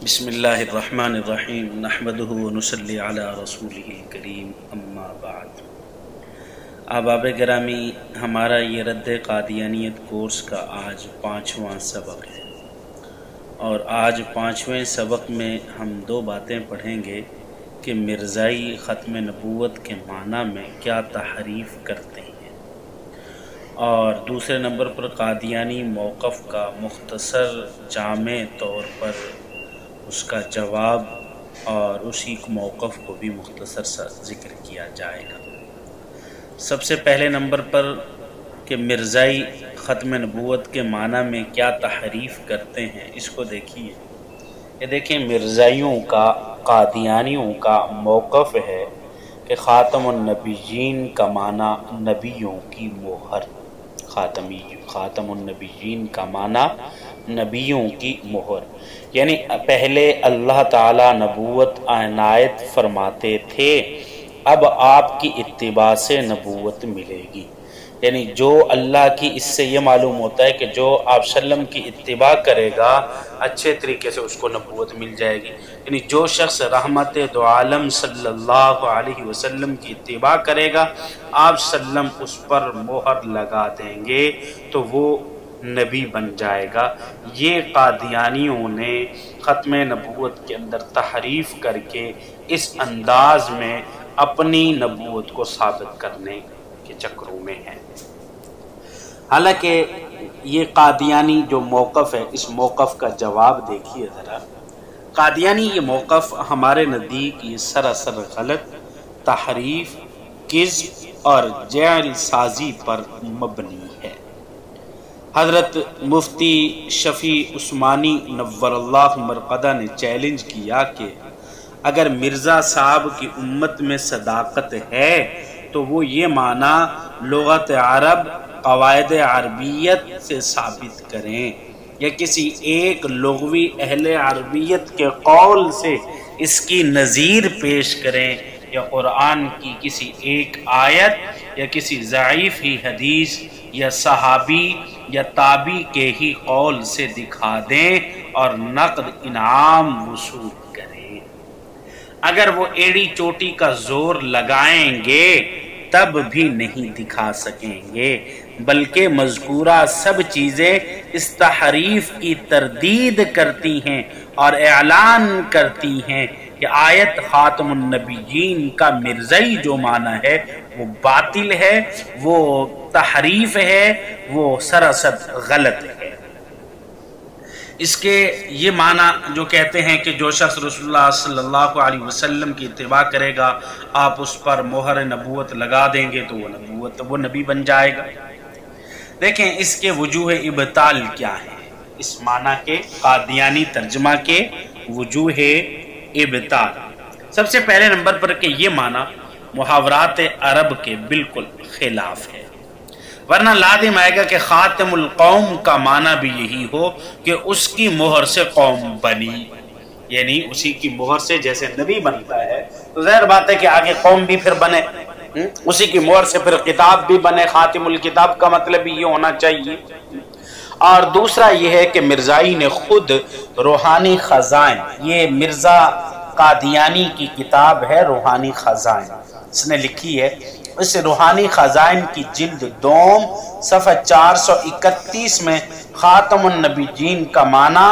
بسم اللہ الرحمن الرحیم نحمدہ ونصلی علی رسولہ الکریم اما بعد۔ احباب گرامی، ہمارا یہ رد قادیانیت کورس کا آج 5واں سبق ہے، اور آج 5ویں سبق میں ہم دو باتیں پڑھیں گے کہ مرزائی ختم نبوت کے معنی میں کیا تحریف کرتے ہیں، اور دوسرے نمبر پر قادیانی موقف کا مختصر جامع طور پر اس کا جواب اور اسی موقف کو بھی مختصر سا ذکر کیا جائے گا۔ سب سے پہلے نمبر پر کہ مرزائی ختم نبوت کے معنی میں کیا تحریف کرتے ہیں، اس کو دیکھیے۔ یہ دیکھیں، مرزائیوں کا، قادیانیوں کا موقف ہے کہ خاتم النبیین کا معنی نبیوں کی مہر، خاتم النبیین کا معنی نبیوں کی مہر، یعنی پہلے اللہ تعالی نبوت عنایت فرماتے تھے، اب آپ کی اتباع سے نبوت ملے گی۔ یعنی جو اللہ کی، اس سے یہ معلوم ہوتا ہے کہ جو آپ وسلم کی اتباع کرے گا اچھے طریقے سے اس کو نبوت مل جائے گی۔ یعنی جو شخص رحمت دو عالم صلی اللہ علیہ وسلم کی اتباع کرے گا، آپ وسلم اس پر مہر لگا دیں گے تو وہ نبی بن جائے گا۔ یہ قادیانیوں نے ختم نبوت کے اندر تحریف کر کے اس انداز میں اپنی نبوت کو ثابت کرنے کے چکروں میں ہیں۔ حالانکہ یہ قادیانی جو موقف ہے، اس موقف کا جواب دیکھیے ذرا۔ قادیانی یہ موقف ہمارے نزدیک یہ سراسر غلط، تحریف، کذب اور جعل سازی پر مبنی ہے۔ حضرت مفتی شفیع عثمانی نور اللہ مرقدہ نے چیلنج کیا کہ اگر مرزا صاحب کی امت میں صداقت ہے تو وہ یہ معنی لغت عرب، قواعد عربیت سے ثابت کریں، یا کسی ایک لغوی اہل عربیت کے قول سے اس کی نظیر پیش کریں، یا قرآن کی کسی ایک آیت یا کسی ضعیف ہی حدیث یا صحابی یا تابعی کے ہی قول سے دکھا دیں اور نقد انعام وصول کریں۔ اگر وہ ایڑی چوٹی کا زور لگائیں گے تب بھی نہیں دکھا سکیں گے، بلکہ مذکورہ سب چیزیں اس تحریف کی تردید کرتی ہیں اور اعلان کرتی ہیں کہ آیت خاتم النبیین کا مرزائی جو معنی ہے وہ باطل ہے، وہ تحریف ہے، وہ سراسر غلط ہے۔ اس کے یہ معنی جو کہتے ہیں کہ جو شخص رسول اللہ صلی اللہ علیہ وسلم کی اتباع کرے گا، آپ اس پر مہر نبوت لگا دیں گے تو وہ نبی بن جائے گا۔ دیکھیں اس کے وجوہ ابطال کیا ہے، اس معنی کے قادیانی ترجمہ کے وجوہ ابطال۔ سب سے پہلے نمبر پر کہ یہ معنی محاورات عرب کے بالکل خلاف ہے، ورنہ لازم آئے گا کہ خاتم القوم کا معنی بھی یہی ہو کہ اس کی مہر سے قوم بنی، یعنی اسی کی مہر سے جیسے نبی بنتا ہے تو ظاہر بات ہے کہ آگے قوم بھی پھر بنے، اسی کی مہر سے پھر کتاب بھی بنے۔ خاتم الکتاب کا مطلب یہ ہونا چاہیے۔ اور دوسرا یہ ہے کہ مرزائی نے خود روحانی خزائن، یہ مرزا قادیانی کی کتاب ہے روحانی خزائن، اس نے لکھی ہے، اس روحانی خزائن کی جلد دوم صفحہ 431 میں خاتم النبیین کا معنی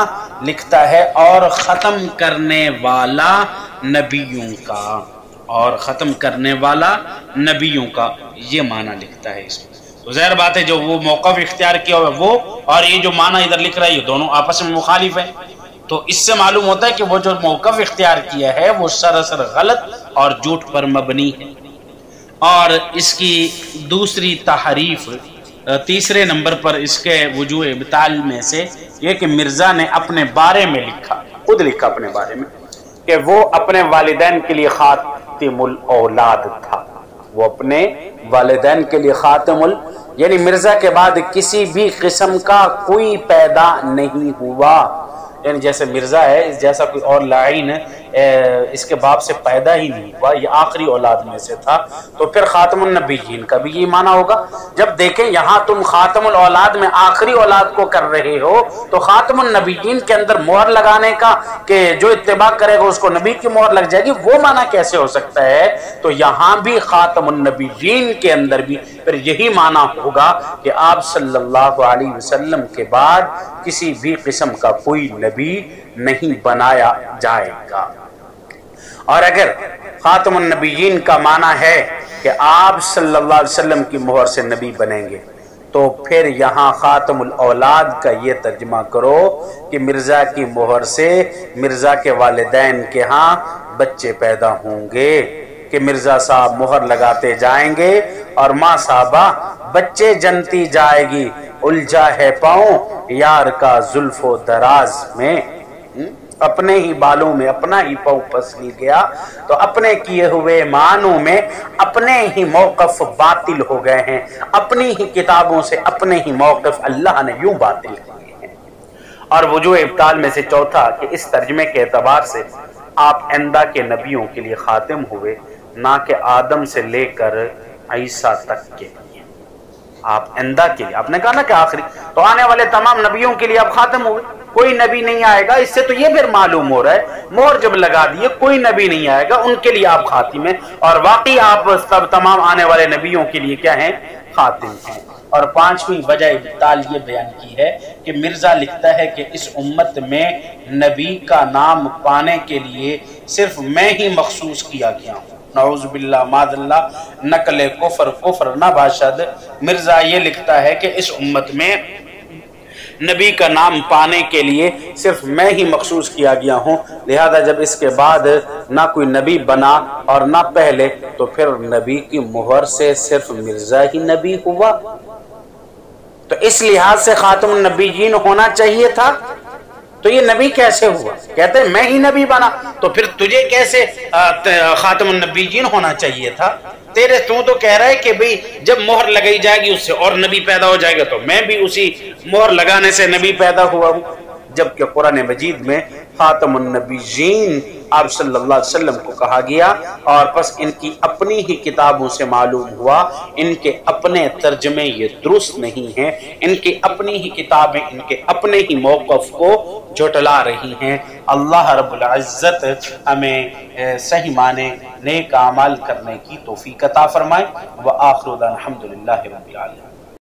لکھتا ہے اور ختم کرنے والا نبیوں کا، اور ختم کرنے والا نبیوں کا یہ معنی لکھتا ہے اس میں۔ تو ظاہر بات ہے جو وہ موقف اختیار کیا ہوا وہ اور یہ جو معنی ادھر لکھ رہا ہے یہ دونوں آپس میں مخالف ہیں، تو اس سے معلوم ہوتا ہے کہ وہ جو موقف اختیار کیا ہے وہ سراسر غلط اور جھوٹ پر مبنی ہے۔ اور اس کی دوسری تحریف، تیسرے نمبر پر اس کے وجوہ ابطال میں سے یہ کہ مرزا نے اپنے بارے میں لکھا، خود لکھا اپنے بارے میں کہ وہ اپنے والدین کے لیے خاتم الاولاد تھا، وہ اپنے والدین کے لیے یعنی مرزا کے بعد کسی بھی قسم کا کوئی پیدا نہیں ہوا، یعنی جیسے مرزا ہے اس جیسا کوئی اور لعین اس کے باپ سے پیدا ہی نہیں ہوا، یہ آخری اولاد میں سے تھا، تو پھر خاتم النبیین کا بھی یہ معنی ہوگا۔ جب دیکھیں یہاں تم خاتم الاولاد میں آخری اولاد کو کر رہے ہو تو خاتم النبیین کے اندر مہر لگانے کا کہ جو اتباع کرے گا اس کو نبی کی مہر لگ جائے گی، وہ معنی کیسے ہو سکتا ہے؟ تو یہاں بھی خاتم النبیین کے اندر بھی پھر یہی معنی ہوگا کہ آپ صلی اللہ علیہ وسلم کے بعد کسی بھی قسم کا کوئی نبی نہیں بنایا جائے گا۔ اور اگر خاتم النبیین کا معنی ہے کہ آپ صلی اللہ علیہ وسلم کی مہر سے نبی بنیں گے تو پھر یہاں خاتم الاولاد کا یہ ترجمہ کرو کہ مرزا کی مہر سے مرزا کے والدین کے ہاں بچے پیدا ہوں گے، کہ مرزا صاحب مہر لگاتے جائیں گے اور ماں صاحبہ بچے جنتی جائے گی، الجھا ہے پاؤں یار کا زلف و دراز میں، اپنے ہی بالوں میں اپنا ہی پاؤں پھسل گیا تو اپنے کیے ہوئے معنوں میں اپنے ہی موقف باطل ہو گئے ہیں، اپنی ہی کتابوں سے اپنے ہی موقف اللہ نے یوں باطل کیے ہیں۔ اور وجوہ ابطال میں سے چوتھا کہ اس ترجمے کے اعتبار سے آپ آئندہ کے نبیوں کے لیے خاتم ہوئے، نہ کہ آدم سے لے کر عیسیٰ تک کے لیے۔ آپ آئندہ کے لیے، آپ نے کہا نا کہ آخری، تو آنے والے تمام نبیوں کے لیے آپ خاتم ہوئے، کوئی نبی نہیں آئے گا۔ اس سے تو یہ پھر معلوم ہو رہا ہے مہر جب لگا دیے کوئی نبی نہیں آئے گا، ان کے لیے آپ خاتم ہیں، اور واقعی آپ سب تمام آنے والے نبیوں کے لیے کیا ہیں؟ خاتم ہیں۔ اور پانچویں وجہ ابطال یہ بیان کی ہے کہ مرزا لکھتا ہے کہ اس امت میں نبی کا نام پانے کے لیے صرف میں ہی مخصوص کیا گیا ہوں، نعوذ باللہ معاذ اللہ، نقل کفر نہ باشد۔ مرزا یہ لکھتا ہے کہ اس امت میں نبی کا نام پانے کے لیے صرف میں ہی مخصوص کیا گیا ہوں، لہذا جب اس کے بعد نہ کوئی نبی بنا اور نہ پہلے تو پھر نبی کی مہر سے صرف مرزا ہی نبی ہوا، تو اس لحاظ سے خاتم النبیین ہونا چاہیے تھا، تو یہ نبی کیسے ہوا؟ کہتے ہیں میں ہی نبی بنا، تو پھر تجھے کیسے خاتم النبیین ہونا چاہیے تھا؟ تو کہہ رہا ہے کہ بھئی جب مہر لگائی جائے گی اس سے اور نبی پیدا ہو جائے گا، تو میں بھی اسی مہر لگانے سے نبی پیدا ہوا ہوں، جبکہ قرآن مجید میں خاتم النبیین آپ صلی اللہ علیہ وسلم کو کہا گیا، اور پس ان کی اپنی ہی کتابوں سے معلوم ہوا ان کے اپنے ترجمے یہ درست نہیں ہیں، ان کی اپنی ہی کتابیں ان کے اپنے ہی موقف کو جھٹلا رہی ہیں۔ اللہ رب العزت ہمیں صحیح معنی نیک اعمال کرنے کی توفیق عطا فرمائے۔ وآخر دعوانا الحمدللہ رب العالمین۔